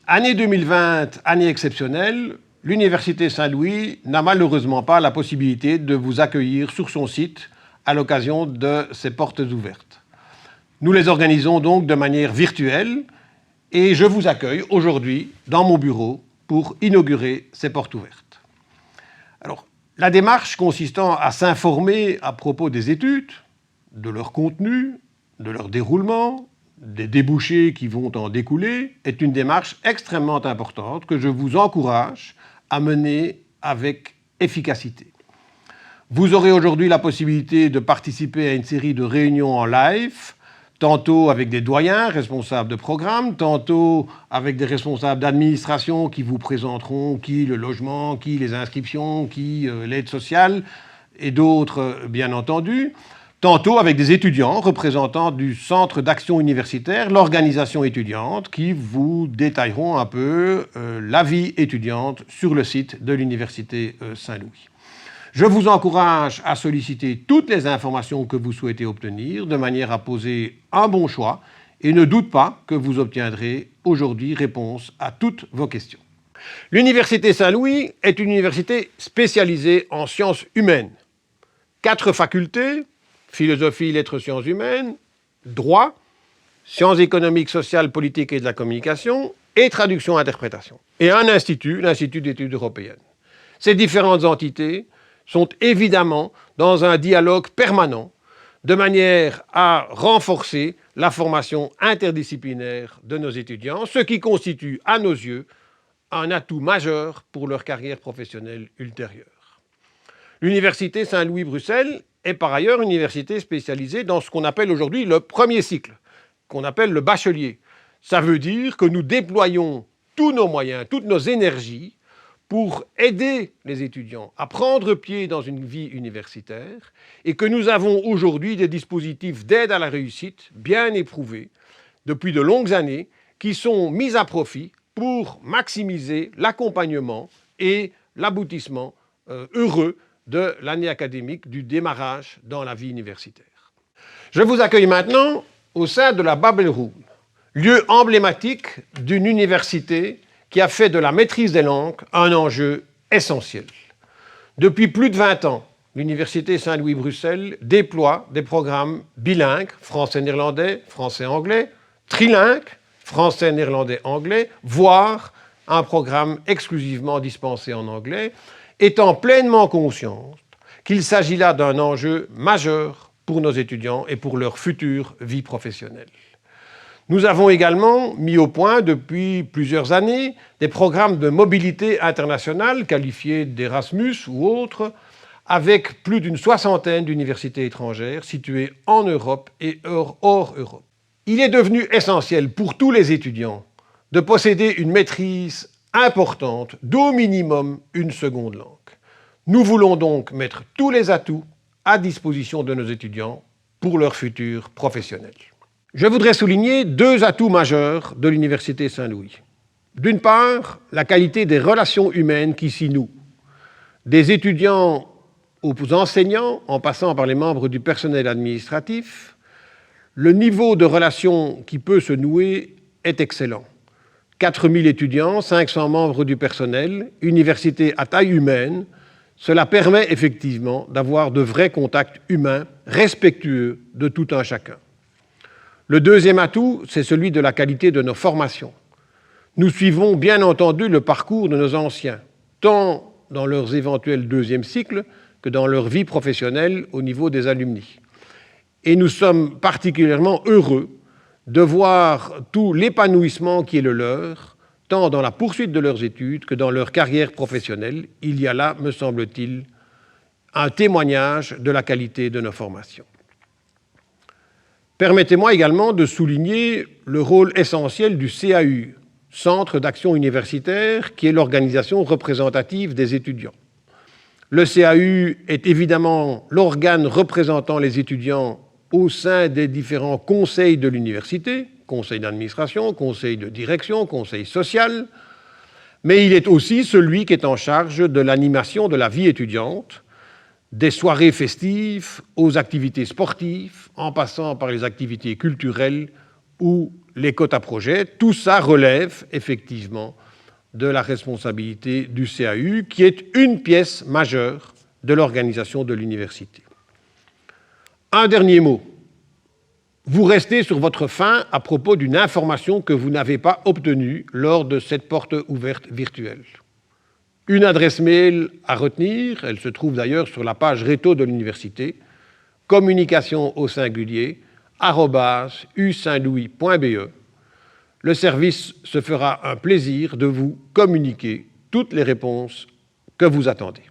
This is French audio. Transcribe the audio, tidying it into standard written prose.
Année 2020, année exceptionnelle, l'Université Saint-Louis n'a malheureusement pas la possibilité de vous accueillir sur son site à l'occasion de ses portes ouvertes. Nous les organisons donc de manière virtuelle et je vous accueille aujourd'hui dans mon bureau pour inaugurer ces portes ouvertes. Alors, la démarche consistant à s'informer à propos des études, de leur contenu, de leur déroulement, des débouchés qui vont en découler, est une démarche extrêmement importante que je vous encourage à mener avec efficacité. Vous aurez aujourd'hui la possibilité de participer à une série de réunions en live, tantôt avec des doyens, responsables de programme, tantôt avec des responsables d'administration qui vous présenteront qui le logement, qui les inscriptions, qui l'aide sociale et d'autres bien entendu. Tantôt avec des étudiants représentants du Centre d'action universitaire, l'organisation étudiante, qui vous détailleront un peu la vie étudiante sur le site de l'Université Saint-Louis. Je vous encourage à solliciter toutes les informations que vous souhaitez obtenir de manière à poser un bon choix et ne doute pas que vous obtiendrez aujourd'hui réponse à toutes vos questions. L'Université Saint-Louis est une université spécialisée en sciences humaines. 4 facultés, philosophie, lettres, sciences humaines, droit, sciences économiques, sociales, politiques et de la communication, et traduction-interprétation. Et un institut, l'Institut d'études européennes. Ces différentes entités sont évidemment dans un dialogue permanent, de manière à renforcer la formation interdisciplinaire de nos étudiants, ce qui constitue, à nos yeux, un atout majeur pour leur carrière professionnelle ultérieure. L'Université Saint-Louis-Bruxelles est par ailleurs une université spécialisée dans ce qu'on appelle aujourd'hui le premier cycle, qu'on appelle le bachelier. Ça veut dire que nous déployons tous nos moyens, toutes nos énergies pour aider les étudiants à prendre pied dans une vie universitaire et que nous avons aujourd'hui des dispositifs d'aide à la réussite bien éprouvés depuis de longues années qui sont mis à profit pour maximiser l'accompagnement et l'aboutissement heureux de l'année académique, du démarrage dans la vie universitaire. Je vous accueille maintenant au sein de la Babel Room, lieu emblématique d'une université qui a fait de la maîtrise des langues un enjeu essentiel. Depuis plus de 20 ans, l'Université Saint-Louis-Bruxelles déploie des programmes bilingues, français-néerlandais, français-anglais, trilingues, français-néerlandais-anglais, voire un programme exclusivement dispensé en anglais, étant pleinement consciente qu'il s'agit là d'un enjeu majeur pour nos étudiants et pour leur future vie professionnelle. Nous avons également mis au point depuis plusieurs années des programmes de mobilité internationale qualifiés d'Erasmus ou autres, avec plus d'une 60aine d'universités étrangères situées en Europe et hors Europe. Il est devenu essentiel pour tous les étudiants de posséder une maîtrise importante d'au minimum une seconde langue. Nous voulons donc mettre tous les atouts à disposition de nos étudiants pour leur futur professionnel. Je voudrais souligner 2 atouts majeurs de l'Université Saint-Louis. D'une part, la qualité des relations humaines qui s'y nouent. Des étudiants aux enseignants, en passant par les membres du personnel administratif, le niveau de relation qui peut se nouer est excellent. 4000 étudiants, 500 membres du personnel, université à taille humaine, cela permet effectivement d'avoir de vrais contacts humains respectueux de tout un chacun. Le deuxième atout, c'est celui de la qualité de nos formations. Nous suivons bien entendu le parcours de nos anciens, tant dans leurs éventuels 2e cycles que dans leur vie professionnelle au niveau des alumni. Et nous sommes particulièrement heureux de voir tout l'épanouissement qui est le leur, tant dans la poursuite de leurs études que dans leur carrière professionnelle. Il y a là, me semble-t-il, un témoignage de la qualité de nos formations. Permettez-moi également de souligner le rôle essentiel du CAU, Centre d'action universitaire, qui est l'organisation représentative des étudiants. Le CAU est évidemment l'organe représentant les étudiants au sein des différents conseils de l'université, conseil d'administration, conseil de direction, conseil social, mais il est aussi celui qui est en charge de l'animation de la vie étudiante, des soirées festives aux activités sportives, en passant par les activités culturelles ou les quotas projets, tout ça relève effectivement de la responsabilité du CAU, qui est une pièce majeure de l'organisation de l'université. Un dernier mot. Vous restez sur votre faim à propos d'une information que vous n'avez pas obtenue lors de cette porte ouverte virtuelle. Une adresse mail à retenir, elle se trouve d'ailleurs sur la page réto de l'université, communication au singulier, @usaintlouis.be. Le service se fera un plaisir de vous communiquer toutes les réponses que vous attendez.